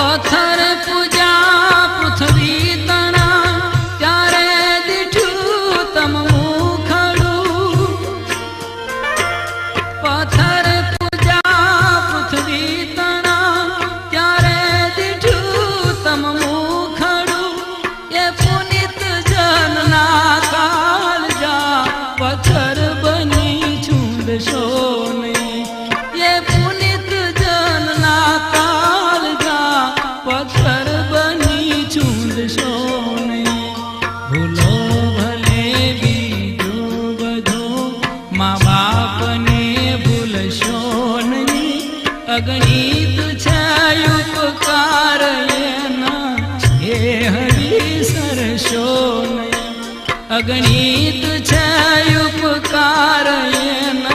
પથ્થર પૂજા પૃથ્વી તણા ત્યારે દીઠું તમ મુખડું પથ્થર પૂજા પૃથ્વી તણા ત્યારે દીઠું તમ મુખડું એ પુનિત જનના કાળજા પથ્થર બની છૂંદશો નહીં એ પુનિત જનના કાળજા પથ્થર બની છૂંદશો નહીં ભૂલો ભલે બીજો બધો મા બાપને ભૂલશો નહીં અગણિત છે ઉપકાર એના હે હરી સરશો નહીં અગણિત છે ઉપકાર એના